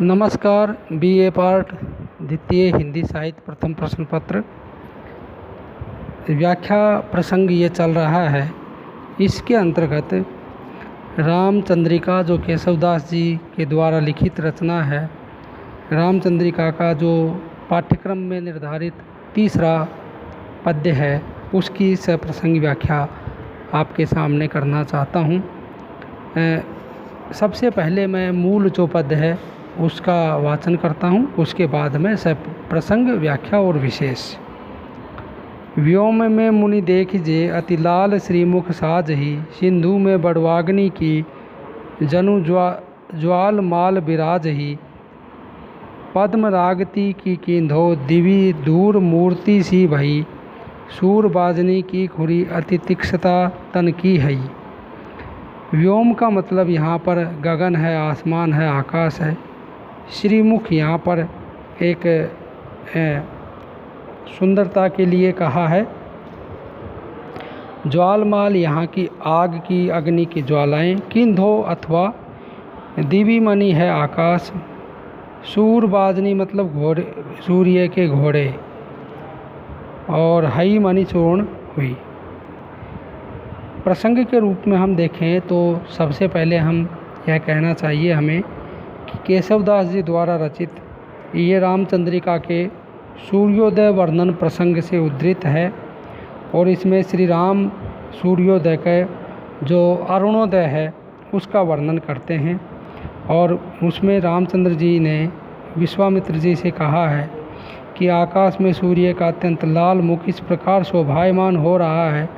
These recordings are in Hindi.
नमस्कार। बीए पार्ट द्वितीय हिंदी साहित्य प्रथम प्रश्न पत्र व्याख्या प्रसंग ये चल रहा है। इसके अंतर्गत रामचंद्रिका जो केशवदास जी के द्वारा लिखित रचना है, रामचंद्रिका का जो पाठ्यक्रम में निर्धारित तीसरा पद्य है, उसकी सप्रसंग व्याख्या आपके सामने करना चाहता हूँ। सबसे पहले मैं मूल जो पद्य है उसका वाचन करता हूँ, उसके बाद में सब प्रसंग व्याख्या और विशेष। व्योम में मुनि देखिजे अति लाल श्रीमुख साजहि, सिंधु में बड़वाग्नि की जनु ज्वाल माल विराजहि, पद्म रागती की किंधो दिवी दूर मूर्ति सी भई, सूर बाजनी की खुरी अति तीक्ष्णता तन की है। व्योम का मतलब यहाँ पर गगन है, आसमान है, आकाश है। श्रीमुख यहाँ पर एक सुंदरता के लिए कहा है। ज्वालमाल यहाँ की आग की, अग्नि की ज्वालाएं। किंधो अथवा दिविमणि है आकाश। सूर बाजनी मतलब घोड़े, सूर्य के घोड़े। और हई मणि चूर्ण हुई। प्रसंग के रूप में हम देखें तो सबसे पहले हम यह कहना चाहिए हमें कि केशवदास जी द्वारा रचित ये रामचंद्रिका के सूर्योदय वर्णन प्रसंग से उद्धृत है। और इसमें श्री राम सूर्योदय के जो अरुणोदय है उसका वर्णन करते हैं। और उसमें रामचंद्र जी ने विश्वामित्र जी से कहा है कि आकाश में सूर्य का अत्यंत लाल मुख इस प्रकार शोभायमान हो रहा है।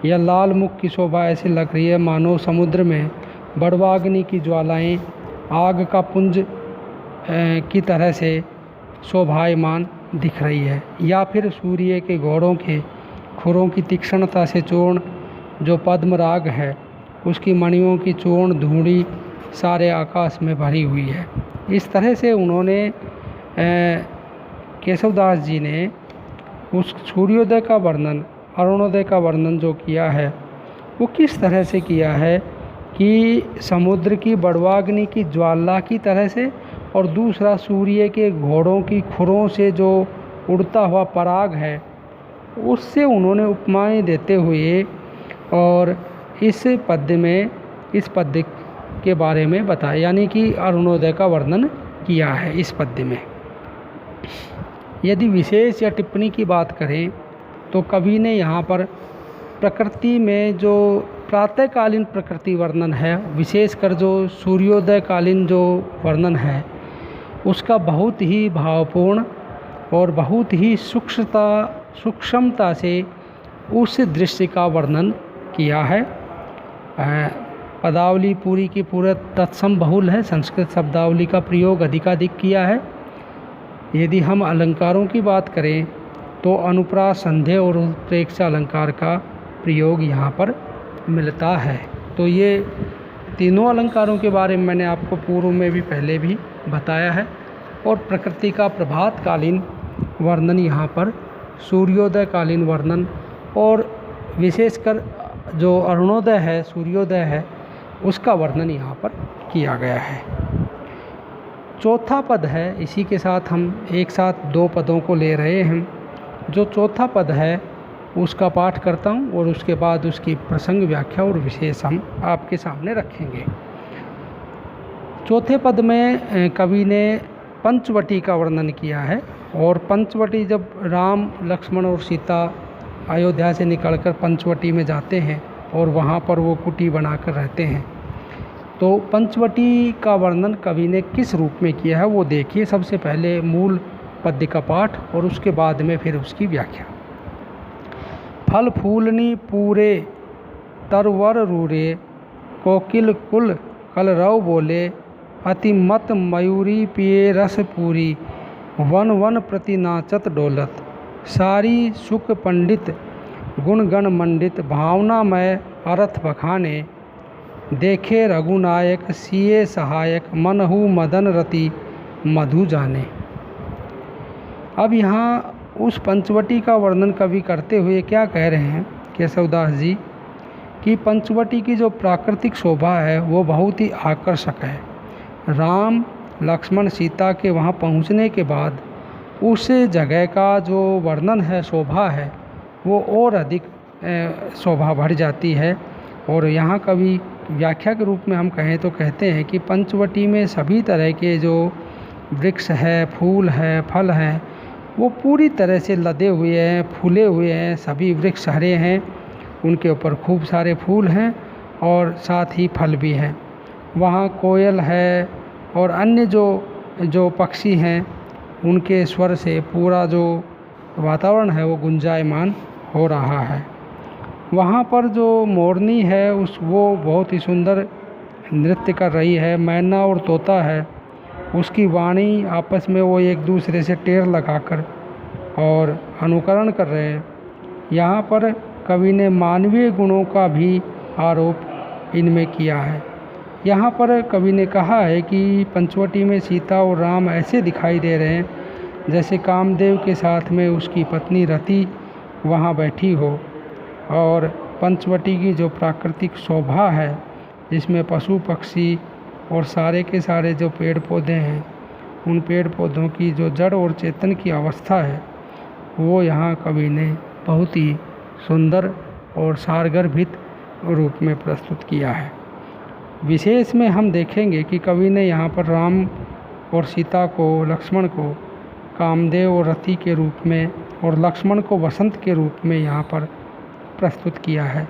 यह लाल मुख की शोभा ऐसी लग रही है मानो समुद्र में बड़वाग्नि की ज्वालाएं आग का पुंज की तरह से शोभायमान दिख रही है, या फिर सूर्य के घोड़ों के खुरों की तीक्ष्णता से चूर्ण जो पद्म राग है उसकी मणियों की चूर्ण धूड़ी सारे आकाश में भरी हुई है। इस तरह से उन्होंने केशवदास जी ने उस सूर्योदय का वर्णन, अरुणोदय का वर्णन जो किया है वो किस तरह से किया है कि समुद्र की बड़वाग्नि की ज्वाला की तरह से, और दूसरा सूर्य के घोड़ों की खुरों से जो उड़ता हुआ पराग है उससे उन्होंने उपमाएं देते हुए और इस पद्य के बारे में बताया, यानी कि अरुणोदय का वर्णन किया है इस पद्य में। यदि विशेष या टिप्पणी की बात करें तो कवि ने यहाँ पर प्रकृति में जो प्रातःकालीन प्रकृति वर्णन है, विशेषकर जो सूर्योदय कालीन जो वर्णन है उसका बहुत ही भावपूर्ण और बहुत ही सूक्ष्मता से उस दृश्य का वर्णन किया है। पदावली पूरी की पूरा तत्सम बहुल है, संस्कृत शब्दावली का प्रयोग अधिकाधिक किया है। यदि हम अलंकारों की बात करें तो अनुप्रास, संध्या और उत्प्रेक्षा अलंकार का प्रयोग यहाँ पर मिलता है। तो ये तीनों अलंकारों के बारे में मैंने आपको पूर्व में भी पहले भी बताया है। और प्रकृति का प्रभातकालीन वर्णन यहाँ पर, सूर्योदय कालीन वर्णन, और विशेषकर जो अरुणोदय है, सूर्योदय है, उसका वर्णन यहाँ पर किया गया है। चौथा पद है, इसी के साथ हम एक साथ दो पदों को ले रहे हैं। जो चौथा पद है उसका पाठ करता हूँ और उसके बाद उसकी प्रसंग व्याख्या और विशेष हम आपके सामने रखेंगे। चौथे पद में कवि ने पंचवटी का वर्णन किया है। और पंचवटी, जब राम, लक्ष्मण और सीता अयोध्या से निकलकर पंचवटी में जाते हैं और वहाँ पर वो कुटी बनाकर रहते हैं, तो पंचवटी का वर्णन कवि ने किस रूप में किया है वो देखिए। सबसे पहले मूल पद्य का पाठ और उसके बाद में फिर उसकी व्याख्या। फल फूलनी पूरे तरवर रूरे, कोकिल कुल कलरव बोले, अति मत मयूरी पिए रस पूरी, वन वन प्रति नाचत डोलत, सारी सुख पंडित गुण गण मंडित, भावनामय अर्थ बखाने, देखे रघुनायक सिए सहायक, मनहु मदन रति मधु जाने। अब यहाँ उस पंचवटी का वर्णन कवि करते हुए क्या कह रहे हैं केशवदास जी कि पंचवटी की जो प्राकृतिक शोभा है वो बहुत ही आकर्षक है। राम लक्ष्मण सीता के वहाँ पहुँचने के बाद उस जगह का जो वर्णन है, शोभा है, वो और अधिक शोभा बढ़ जाती है। और यहाँ कवि व्याख्या के रूप में हम कहें तो कहते हैं कि पंचवटी में सभी तरह के जो वृक्ष है, फूल है, फल हैं, वो पूरी तरह से लदे हुए हैं, फूले हुए हैं। सभी वृक्ष हरे हैं, उनके ऊपर खूब सारे फूल हैं और साथ ही फल भी हैं। वहाँ कोयल है और अन्य जो पक्षी हैं, उनके स्वर से पूरा जो वातावरण है वो गुंजायमान हो रहा है। वहाँ पर जो मोरनी है वो बहुत ही सुंदर नृत्य कर रही है। मैना और तोता है, उसकी वाणी आपस में वो एक दूसरे से टेर लगाकर और अनुकरण कर रहे हैं। यहाँ पर कवि ने मानवीय गुणों का भी आरोप इनमें किया है। यहाँ पर कवि ने कहा है कि पंचवटी में सीता और राम ऐसे दिखाई दे रहे हैं जैसे कामदेव के साथ में उसकी पत्नी रति वहाँ बैठी हो। और पंचवटी की जो प्राकृतिक शोभा है, जिसमें पशु पक्षी और सारे के सारे जो पेड़ पौधे हैं, उन पेड़ पौधों की जो जड़ और चेतन की अवस्था है, वो यहाँ कवि ने बहुत ही सुंदर और सारगर्भित रूप में प्रस्तुत किया है। विशेष में हम देखेंगे कि कवि ने यहाँ पर राम और सीता को, लक्ष्मण को कामदेव और रति के रूप में और लक्ष्मण को वसंत के रूप में यहाँ पर प्रस्तुत किया है।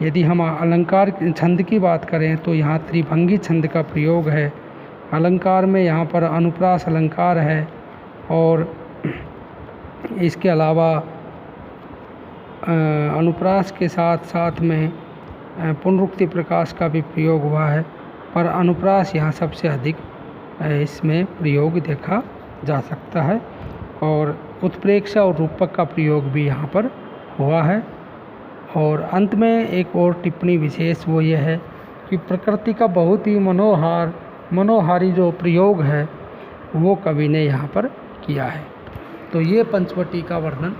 यदि हम अलंकार छंद की बात करें तो यहाँ त्रिभंगी छंद का प्रयोग है। अलंकार में यहाँ पर अनुप्रास अलंकार है और इसके अलावा अनुप्रास के साथ साथ में पुनरुक्ति प्रकाश का भी प्रयोग हुआ है, पर अनुप्रास यहाँ सबसे अधिक इसमें प्रयोग देखा जा सकता है। और उत्प्रेक्षा और रूपक का प्रयोग भी यहाँ पर हुआ है। और अंत में एक और टिप्पणी विशेष वो ये है कि प्रकृति का बहुत ही मनोहारी जो प्रयोग है वो कवि ने यहाँ पर किया है। तो ये पंचवटी का वर्णन